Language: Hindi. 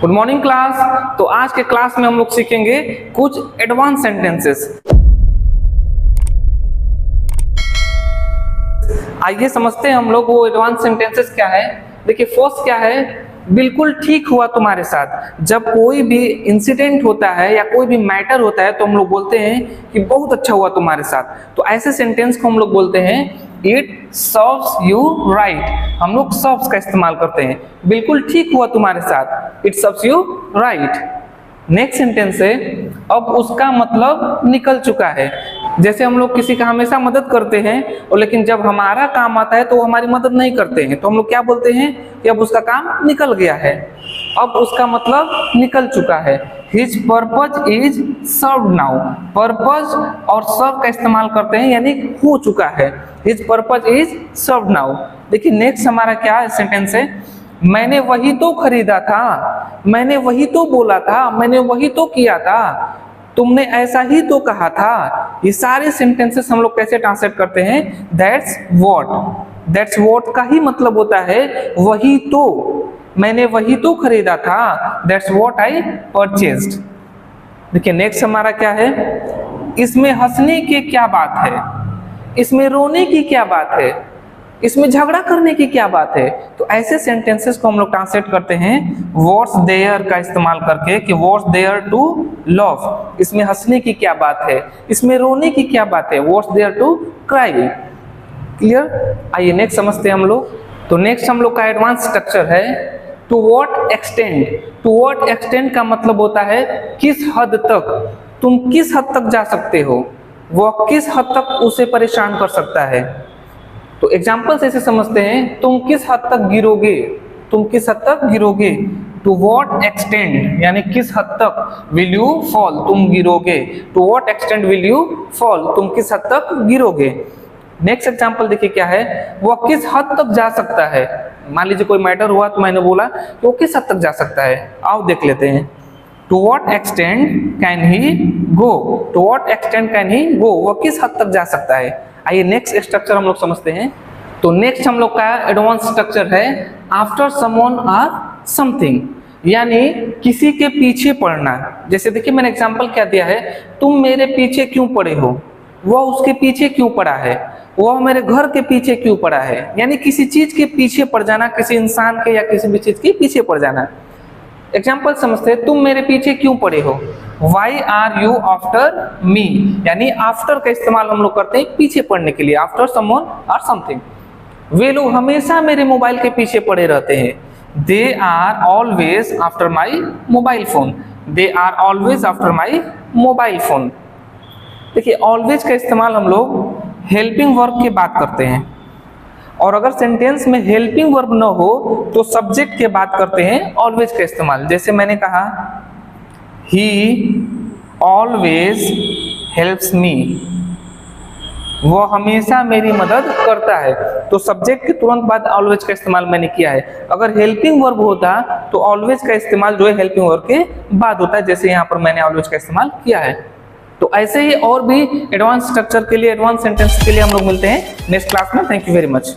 Good morning class. तो आज के क्लास में हम लोग सीखेंगे कुछ एडवांस सेंटेंसेस। आइए समझते हैं हम लोग वो एडवांस सेंटेंसेस क्या है। देखिए फर्स्ट क्या है, बिल्कुल ठीक हुआ तुम्हारे साथ। जब कोई भी इंसिडेंट होता है या कोई भी मैटर होता है तो हम लोग बोलते हैं कि बहुत अच्छा हुआ तुम्हारे साथ। तो ऐसे सेंटेंस को हम लोग बोलते हैं इट सर्व्स यू राइट। हम लोग सर्व्स का इस्तेमाल करते हैं, बिल्कुल ठीक हुआ तुम्हारे साथ, it serves you right. Next sentence है अब उसका मतलब निकल चुका है। जैसे हम लोग किसी का हमेशा मदद करते हैं और लेकिन जब हमारा काम आता है तो वो हमारी मदद नहीं करते हैं, तो हम लोग क्या बोलते हैं कि अब उसका काम निकल गया है, अब उसका मतलब निकल चुका है। His purpose is served now. Purpose और सर्व का इस्तेमाल करते हैं यानी हो चुका है। His purpose is served now. देखिए नेक्स्ट हमारा क्या सेंटेंस है, मैंने वही तो खरीदा था, मैंने वही तो बोला था, मैंने वही तो किया था, तुमने ऐसा ही तो कहा था। ये सारे सेंटेंसेस हम लोग कैसे ट्रांसलेट करते हैं, दैट्स व्हाट। दैट्स व्हाट का ही मतलब होता है वही तो, मैंने वही तो खरीदा था, दैट्स व्हाट आई परचेज्ड। देखिए नेक्स्ट हमारा क्या है, इसमें हंसने की क्या बात है, इसमें रोने की क्या बात है, इसमें झगड़ा करने की क्या बात है। तो ऐसे सेंटेंसेस को हम लोग ट्रांसलेट करते हैं व्हाट्स देयर का इस्तेमाल करके कि व्हाट्स देयर टू लव। इसमें हंसने की क्या बात है, इसमें रोने की क्या बात है, what's there to cry. Clear. आइए नेक्स्ट समझते हैं हम लोग। तो नेक्स्ट हम लोग का एडवांस स्ट्रक्चर है to what extent. To what extent का मतलब होता है किस हद तक, तुम किस हद तक जा सकते हो, वह किस हद तक उसे परेशान कर सकता है। तो एग्जाम्पल्स ऐसे समझते हैं, तुम किस हद तक गिरोगे, तुम किस हद तक गिरोगे। टू व्हाट एक्सटेंड यानी किस हद तक, विल यू फॉल, तुम गिरोगे। To what extend will you fall, तुम किस हद तक गिरोगे। नेक्स्ट एग्जाम्पल देखिए क्या है, वह किस हद तक जा सकता है। मान लीजिए कोई मैटर हुआ तो मैंने बोला कि वो किस हद तक जा सकता है। आओ देख लेते हैं। To what extend can he go. To what extend can he go, वह किस हद तक जा सकता है। आइए नेक्स्ट स्ट्रक्चर हम लोग समझते हैं। तो नेक्स्ट हम लोग का एडवांस स्ट्रक्चर है आफ्टर समवन और समथिंग, यानी किसी के पीछे पड़ना। जैसे देखिए मैंने एग्जांपल क्या दिया है, तुम मेरे पीछे क्यों पड़े हो, वह उसके पीछे क्यों पड़ा है, वह मेरे घर के पीछे क्यों पड़ा है। यानी किसी चीज के पीछे पड़ जाना, किसी इंसान के या किसी भी चीज के पीछे पड़ जाना। एग्जाम्पल समझते हैं, तुम मेरे पीछे क्यों पड़े हो, why are you after me. यानी आफ्टर का इस्तेमाल हम लोग करते हैं पीछे पड़ने के लिए, आफ्टर समवन और समथिंग। वे लोग हमेशा मेरे मोबाइल के पीछे पड़े रहते हैं, they are always after my mobile phone. They are always after my mobile phone. देखिए ऑलवेज का इस्तेमाल हम लोग हेल्पिंग वर्ब की बात करते हैं, और अगर सेंटेंस में हेल्पिंग वर्ब न हो तो सब्जेक्ट के बात करते हैं ऑलवेज का इस्तेमाल। जैसे मैंने कहा ही ऑलवेज हेल्प्स मी, वो हमेशा मेरी मदद करता है। तो सब्जेक्ट के तुरंत बाद ऑलवेज का इस्तेमाल मैंने किया है। अगर हेल्पिंग वर्ब होता तो ऑलवेज का इस्तेमाल जो है हेल्पिंग वर्ब के बाद होता है, जैसे यहाँ पर मैंने ऑलवेज का इस्तेमाल किया है। तो ऐसे ही और भी एडवांस स्ट्रक्चर के लिए, एडवांस सेंटेंस के लिए हम लोग मिलते हैं नेक्स्ट क्लास में। Thank you very much.